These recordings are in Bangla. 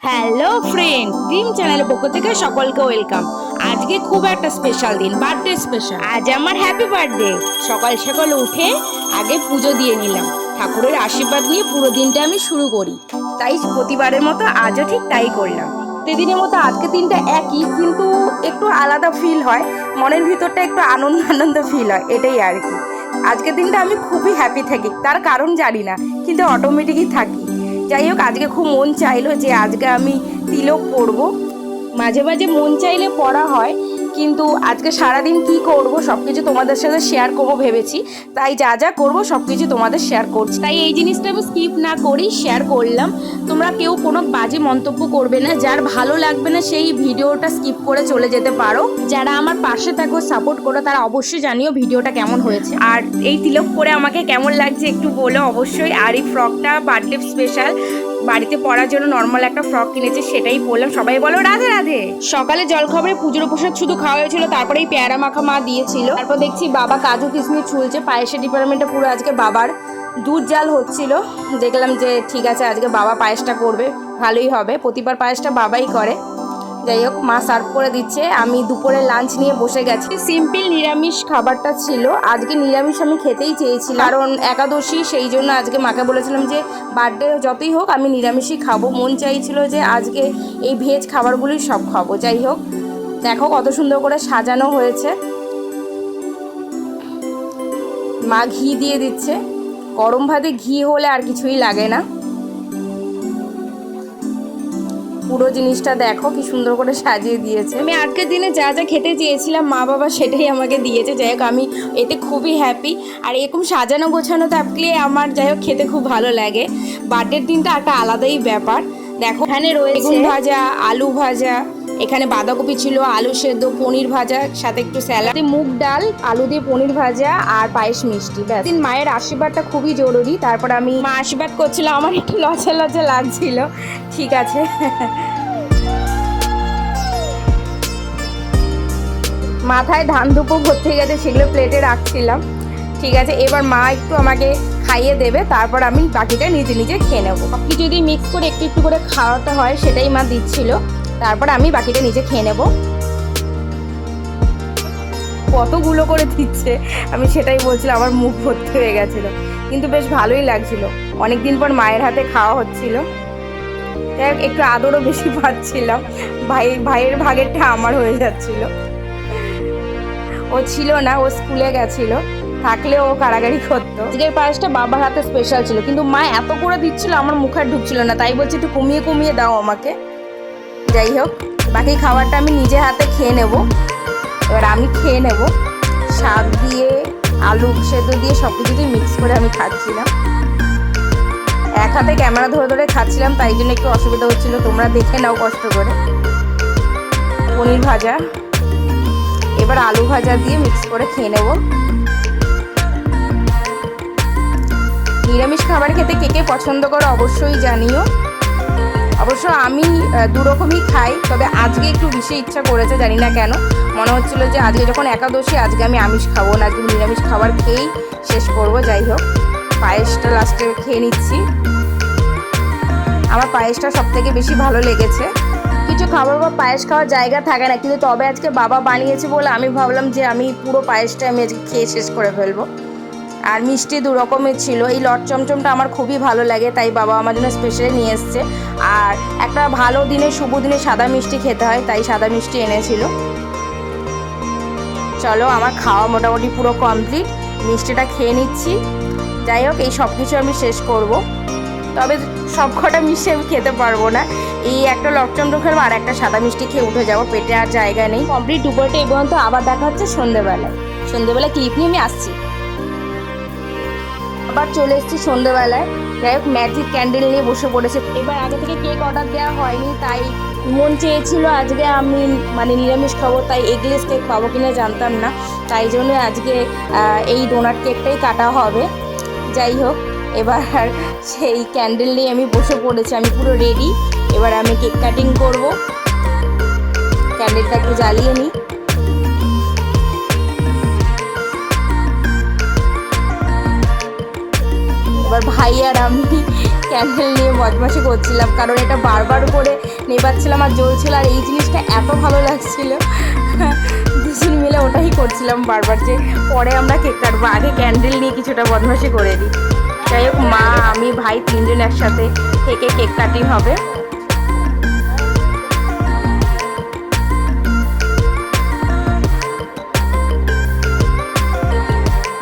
হ্যালো ফ্রেন্ড, ড্রিম চ্যানেলের পক্ষ থেকে সকলকে ওয়েলকাম। আজকে খুব একটা স্পেশাল দিন, বার্থডে স্পেশাল। আজ আমার হ্যাপি বার্থডে। সকাল সকাল উঠে আগে পুজো দিয়ে নিলাম, ঠাকুরের আশীর্বাদ নিয়ে পুরো দিনটা আমি শুরু করি। তাই প্রতিবারের মতো আজও ঠিক তাই করলাম। প্রতিদিনের মতো আজকে দিনটা একই, কিন্তু একটু আলাদা ফিল হয়, মনের ভিতরটা একটু আনন্দ আনন্দ ফিল হয়, এটাই আর কি। আজকের দিনটা আমি খুবই হ্যাপি থাকি, তার কারণ জানি না, কিন্তু অটোমেটিকই থাকি। যাই হোক, আজকে খুব মন চাইলো যে আজকে আমি তিলক পরবো। মাঝে মাঝে মন চাইলে পড়া হয়, কিন্তু আজকে সারাদিন কি করব সব কিছু তোমাদের সাথে শেয়ার করবো ভেবেছি। তাই যা যা করবো সব কিছু তোমাদের শেয়ার করছি। তাই এই জিনিসটা আমি স্কিপ না করি শেয়ার করলাম। তোমরা কেউ কোনো বাজে মন্তব্য করবে না, যার ভালো লাগবে না সেই ভিডিওটা স্কিপ করে চলে যেতে পারো। যারা আমার পাশে থাকো, সাপোর্ট করো, তারা অবশ্যই জানিও ভিডিওটা কেমন হয়েছে। আর এই তিলক পরে আমাকে কেমন লাগছে একটু বলো অবশ্যই। আর এই ফ্রকটা বার্থডে স্পেশাল, বাড়িতে পরার জন্য নর্মাল একটা ফ্রক কিনেছে, সেটাই পরলাম। সবাই বলো রাধে রাধে। সকালে জলখাবারে পুজোর প্রসাদ শুধু খাওয়া হয়েছিল, তারপরে এই পেয়ারা মাখা মা দিয়েছিল। তারপর দেখছি বাবা কাজু কিশমিশ ছুলছে। পায়েসের ডিপার্টমেন্টটা পুরো আজকে বাবার। দুধ জাল হচ্ছিল, দেখলাম যে ঠিক আছে আজকে বাবা পায়েসটা করবে, ভালোই হবে। প্রতিবার পায়েসটা বাবাই করে। যাই হোক, মা সার্ভ করে দিচ্ছে। আমি দুপুরে লাঞ্চ নিয়ে বসে গেছি। সিম্পল নিরামিষ খাবারটা ছিল আজকে। নিরামিষ আমি খেতেই চেয়েছিলাম, কারণ একাদশী, সেই জন্য আজকে মাকে বলেছিলাম যে বার্থডে যতই হোক আমি নিরামিষই খাবো। মন চাইছিল যে আজকে এই ভেজ খাবারগুলোই সব খাবো। যাই হোক, দেখো কত সুন্দর করে সাজানো হয়েছে। মা ঘি দিয়ে দিচ্ছে। গরম ভাতে ঘি হলে আর কিছুই লাগে না। পুরো জিনিসটা দেখো কি সুন্দর করে সাজিয়ে দিয়েছে। আমি আজকের দিনে যা যা খেতে চেয়েছিলাম মা বাবা সেটাই আমাকে দিয়েছে। যাই হোক, আমি এতে খুবই হ্যাপি। আর এরকম সাজানো গোছানো থাকলে আমার যাই হোক খেতে খুব ভালো লাগে। বার্থডের দিনটা একটা আলাদাই ব্যাপার। দেখো এখানে রয়েছে বেগুন ভাজা, আলু ভাজা, এখানে বাঁধাকপি ছিল, আলু সেদ্ধ, পনির ভাজা, সাথে একটু স্যালাড, মুগ ডাল, আলু দিয়ে পনির ভাজা আর পায়েস মিষ্টি। ব্যাস। দিন মায়ের আশীর্বাদটা খুবই জরুরি। তারপর আমি মা আশীর্বাদ করছিলাম, আমার একটু লজ্জা লজ্জা লাগছিল। ঠিক আছে, মাথায় ধান ধুপো ভর্তি গেছে, সেগুলো প্লেটে রাখছিলাম। ঠিক আছে, এবার মা একটু আমাকে খাইয়ে দেবে, তারপর আমি বাকিটা নিজে নিজে খেয়ে নেবো। বাকি যদি মিক্স করে একটু একটু করে খাওয়াতে হয় সেটাই মা দিচ্ছিল। তারপর আমি বাকিটা নিজে খেয়ে নেব। কতগুলো করে দিচ্ছে আমি সেটাই বলছিলাম, আমার মুখ ভর্তি হয়ে গেছিল, কিন্তু বেশ ভালোই লাগছিল। অনেকদিন পর মায়ের হাতে খাওয়া হচ্ছিল। একটু আদরও বেশি পাচ্ছিলাম। ভাইয়ের ভাগেরটা আমার হয়ে যাচ্ছিল। ও ছিল না, ও স্কুলে গেছিল, থাকলে ও কারাগারি করতো। আজকের পায়েসটা বাবার হাতে স্পেশাল ছিল, কিন্তু মা এত করে দিচ্ছিল আমার মুখে ঢুকছিল না, তাই বলছি একটু কমিয়ে কমিয়ে দাও আমাকে। যাই হোক, বাকি খাবারটা আমি নিজে হাতে খেয়ে নেব। এবার আমি খেয়ে নেব। শাক দিয়ে, আলু সেদ্ধ দিয়ে সব কিছু দিয়ে মিক্স করে আমি খাচ্ছিলাম। এক হাতে ক্যামেরা ধরে ধরে খাচ্ছিলাম, তাই জন্য একটু অসুবিধা হচ্ছিল। তোমরা দেখে নাও কষ্ট করে। পনির ভাজা, এবার আলু ভাজা দিয়ে মিক্স করে খেয়ে নেব। নিরামিষ খাবার খেতে কে কে পছন্দ করো অবশ্যই জানিও। অবশ্য আমি দুরকমই খাই, তবে আজকে একটু বেশি ইচ্ছা করেছে, জানি না কেন। মনে হচ্ছিল যে আজকে যখন একাদশী, আজকে আমি আমিষ খাবো না, আজকে নিরামিষ খাবার খেয়েই শেষ করবো। যাই হোক, পায়েসটা লাস্টে খেয়ে নিচ্ছি। আমার পায়েসটা সব থেকে বেশি ভালো লেগেছে। কিছু খাবার বা পায়েস খাওয়ার জায়গা থাকে না, কিন্তু তবে আজকে বাবা বানিয়েছে বলে আমি ভাবলাম যে আমি পুরো পায়েসটা আমি আজকে খেয়ে শেষ করে ফেলবো। আর মিষ্টি দু রকমের ছিল। এই লট চমচমটা আমার খুবই ভালো লাগে, তাই বাবা আমার জন্য স্পেশালি নিয়ে এসছে। আর একটা ভালো দিনে, শুভ দিনে সাদা মিষ্টি খেতে হয়, তাই সাদা মিষ্টি এনেছিল। চলো, আমার খাওয়া মোটামুটি পুরো কমপ্লিট। মিষ্টিটা খেয়ে নিচ্ছি। যাই হোক, এই সব কিছু আমি শেষ করব, তবে সব কটা মিষ্টি আমি খেতে পারবো না। এই একটা লট চমচম খেলবো আর একটা সাদা মিষ্টি খেয়ে উঠে যাবো, পেটে আর জায়গা নেই। কমপ্লিট দুপুরটা এই পর্যন্ত। আবার দেখা হচ্ছে সন্ধ্যেবেলায়। সন্ধ্যেবেলায় ক্লিপ নিয়ে আমি আসছি। আবার চলে এসেছি সন্ধ্যেবেলায়। যাই হোক, ম্যাজিক ক্যান্ডেল নিয়ে বসে পড়েছে। এবার আগে থেকে কেক অর্ডার দেওয়া হয়নি, তাই মন চেয়েছিল আজকে আমি নিরামিষ খাবো, তাই এগলেস কেক পাবো কিনা জানতাম না, তাই জন্য আজকে এই ডোনাট কেকটাই কাটা হবে। যাই হোক, এবার সেই ক্যান্ডেল নিয়ে আমি বসে পড়েছি। আমি পুরো রেডি। এবার আমি কেক কাটিং করব। ক্যান্ডেলটা একটু জ্বালিয়ে নিই। এবার ভাই আর আমি ক্যান্ডেল নিয়ে বদমাশি করছিলাম, কারণ এটা বারবার করে নেবাচ্ছিলাম আর জ্বলছিল, আর এই জিনিসটা এত ভালো লাগছিল দুজন মিলে ওটাই করছিলাম বারবার, যে পরে আমরা কেক কাটবো, আগে ক্যান্ডেল নিয়ে কিছুটা বদমাশি করে দিই। যাই হোক, মা আমি ভাই তিনজন একসাথে থেকে কেক কাটিং হবে।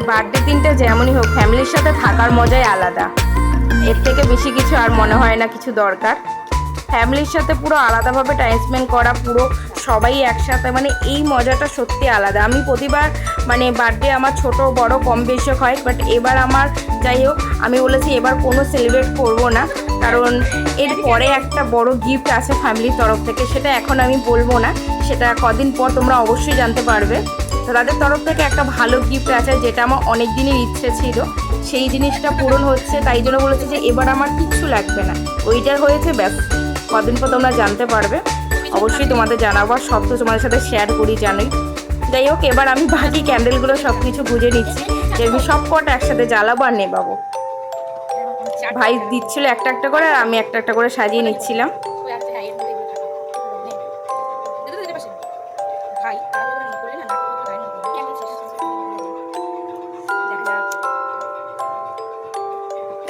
বার্থডে দিনটা যেমনই হোক, ফ্যামিলির সাথে থাকার মজাই আলাদা। এর থেকে বেশি কিছু আর মনে হয় না কিছু দরকার। ফ্যামিলির সাথে পুরো আলাদাভাবে টাইম স্পেন্ড করা, পুরো সবাই একসাথে, মানে এই মজাটা সত্যি আলাদা। আমি প্রতিবার মানে বার্থডে আমার ছোট বড় কম বেশি হয়, বাট এবার আমার যাই হোক আমি বলেছি এবার কোনো সেলিব্রেট করব না, কারণ এর পরে একটা বড় গিফট আছে ফ্যামিলির তরফ থেকে, সেটা এখন আমি বলবো না, সেটা কদিন পর তোমরা অবশ্যই জানতে পারবে। তো তাদের তরফ থেকে একটা ভালো গিফট আছে, যেটা আমার অনেক দিনের ইচ্ছে ছিল, সেই জিনিসটা পূরণ হচ্ছে। তাই জন্য বলেছে যে এবার আমার কিচ্ছু লাগবে না, ওইটা হয়েছে ব্যাস। কদিন পর তোমরা জানতে পারবে, অবশ্যই তোমাদের জানাবো, সব তো তোমাদের সাথে শেয়ার করি জানোই। যাই হোক, এবার আমি বাকি ক্যান্ডেলগুলো সব কিছু গুঁজে নিচ্ছি, যে আমি সব কটা একসাথে জ্বালাবো আর নেবাবো। ভাই দিচ্ছিল একটা একটা করে, আর আমি একটা একটা করে সাজিয়ে নিচ্ছিলাম।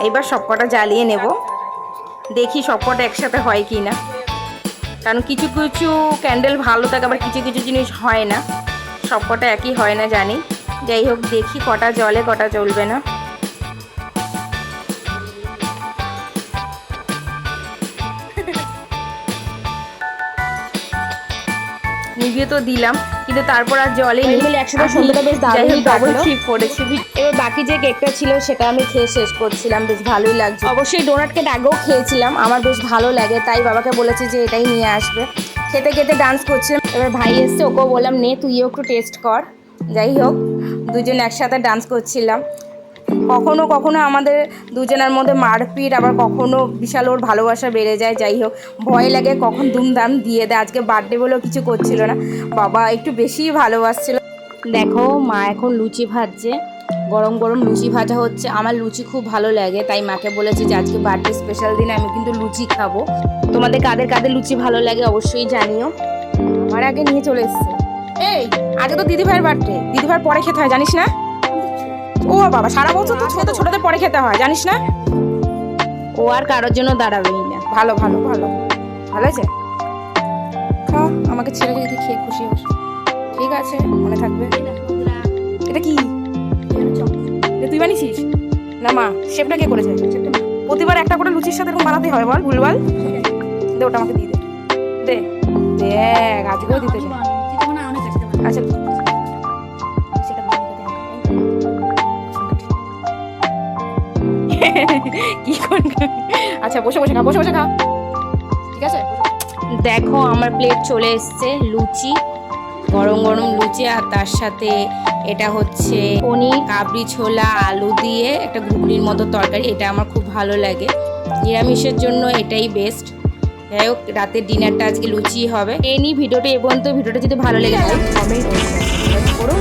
এইবার সবকটা জ্বালিয়ে নেব, দেখি সবকটা একসাথে হয় কি না, কারণ কিছু কিছু ক্যান্ডেল ভালো থাকে, আবার কিছু কিছু জিনিস হয় না, সবকটা একই হয় না জানি। যাই হোক, দেখি কটা জ্বলে কটা জ্বলবে না। নিভিয়ে তো দিলাম, কিন্তু তারপর আর জলে একসাথে সন্ধ্যাটা বেশ দারুণ ডবল ঠিক করেছি। এবার বাকি যে কেকটা ছিল সেটা আমি খেয়ে শেষ করছিলাম, বেশ ভালোই লাগছে। অবশ্যই ডোনাট কেক আগেও খেয়েছিলাম, আমার বেশ ভালো লাগে, তাই বাবাকে বলেছি যে এটাই নিয়ে আসবে। খেতে খেতে ডান্স করছিলাম, এবার ভাই এসছে, ওকেও বললাম নে তুইও একটু টেস্ট কর। যাই হোক, দুজন একসাথে ডান্স করছিলাম। কখনো কখনো আমাদের দুজনের মধ্যে মারপিট, আবার কখনো বিশাল ওর ভালোবাসা বেড়ে যায়। যাই হোক, ভয় লাগে কখন দুমদাম দিয়ে দেয়। আজকে বার্থডে বলেও কিছু করছিল না, বাবা একটু বেশিই ভালোবাসছিল। দেখো, মা এখন লুচি ভাজছে, গরম গরম লুচি ভাজা হচ্ছে। আমার লুচি খুব ভালো লাগে, তাই মাকে বলেছি যে আজকে বার্থডে স্পেশাল দিন আমি কিন্তু লুচি খাবো। তোমাদের কাদের কাদের লুচি ভালো লাগে অবশ্যই জানিও। আমার আগে নিয়ে চলে এসছে। এই আগে তো দিদিভাইয়ের বার্থডে, দিদিভাইয়ের পরে খেতে হয় জানিস না? ও বাবা, সারা বছর তো ছোটদের পরে খেতে হয় জানিস না? ও আর কারোর জন্য দাঁড়াবেই না। ভালো ভালো ভালো ভালো আছে, খাও, আমাকে ছেড়ে যদি খেয়ে খুশি হোস। ঠিক আছে, মনে থাকবে। এটা কি তুই বানিয়েছিস? না মা, শেফটা কে করেছে? প্রতিবার একটা করে লুচির সাথে এরকম বানাতে হয়, বল ভুলভাল। দে ওটা আমাকে দিয়ে দে, দে দেখ আজকেও দিতে চাই। আচ্ছা কি আচ্ছা, বসে বসে খা, বসে বসে খা, ঠিক আছে। দেখো, আমার প্লেট চলে এসছে, লুচি, গরম গরম লুচি, আর তার সাথে এটা হচ্ছে পনির, কাবলি ছোলা, আলু দিয়ে একটা ঘুগনির মতো তরকারি। এটা আমার খুব ভালো লাগে, নিরামিষের জন্য এটাই বেস্ট। যাই হোক, রাতের ডিনারটা আজকে লুচি হবে। এই নিয়ে ভিডিওটা এ পর্যন্ত। ভিডিওটা যদি ভালো লেগে থাকে কমেন্ট করুন।